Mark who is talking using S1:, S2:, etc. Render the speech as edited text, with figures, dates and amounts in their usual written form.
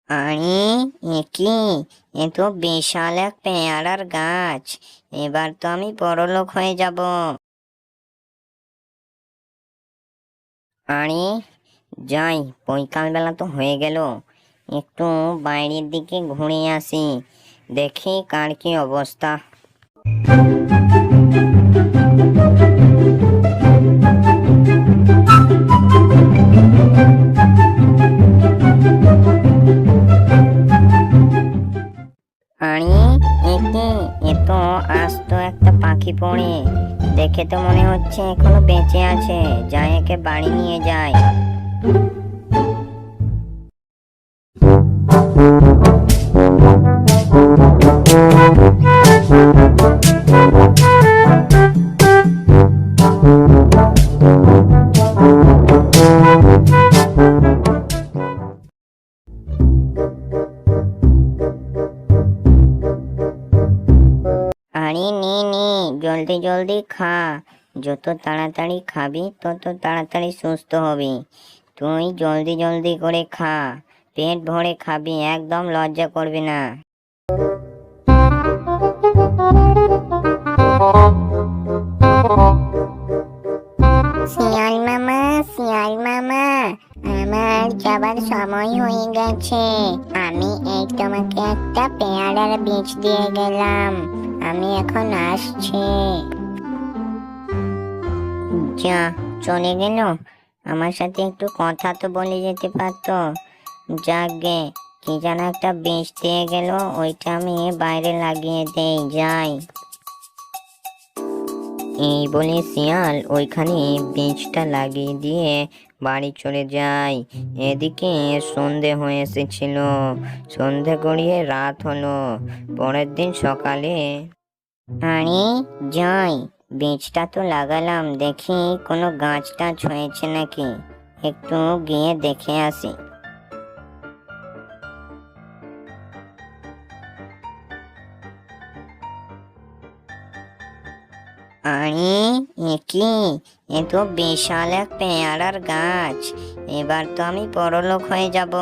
S1: আরে, এ কি? এ তো বিশাল এক পেয়ারার গাছ। এবার তো আমি বড়লোক হয়ে যাব। আরে, যাই, বিকালবেলা তো হয়ে গেল। একটু বাইরের দিকে ঘুরে আসি, দেখি কার কি অবস্থা। আরে, এ কি? এ তো আস্ত একটা পাখি পড়ে। দেখে তো মনে হচ্ছে এখনো বেঁচে আছে। যাই, একে বাড়ি নিয়ে যাই। আরে, নে নে, জলদি জলদি খা। যত তাড়াতাড়ি খাবি তত তাড়াতাড়ি সুস্থ হবি। তুই জলদি জলদি করে খা। পেট ভরে খাবি, একদম লজ্জা করবি না। শিয়াল মামা, শিয়াল মামা, আমার যাবার সময় হয়ে গেছে। আমি এই তোমাকে একটা পেয়ারার বীজ দিয়ে গেলাম। আমি এখন আসছি। যা, চলে গেল। আমার সাথে একটু কথা তো বলে যেতে পারতো। যাকগে, কি যেন একটা বীজ দিয়ে গেল, ওইটা আমি বাইরে লাগিয়ে দেই। যাই। এই বলে শিয়াল ওইখানে বীজটা লাগিয়ে দিয়ে বাড়ি চলে যায়। এদিকে সন্ধে হয়ে এসেছিল। সন্ধে গড়িয়ে রাত হলো। পরের দিন সকালে, আরে জয়, বীজটা তো লাগালাম, দেখি কোনো গাছ টাছ হয়েছে নাকি। একটু গিয়ে দেখে আসি। আরে, এ কি? এ তো বিশাল এক পেয়ারার গাছ। এবার তো আমি বড়লোক হয়ে যাব।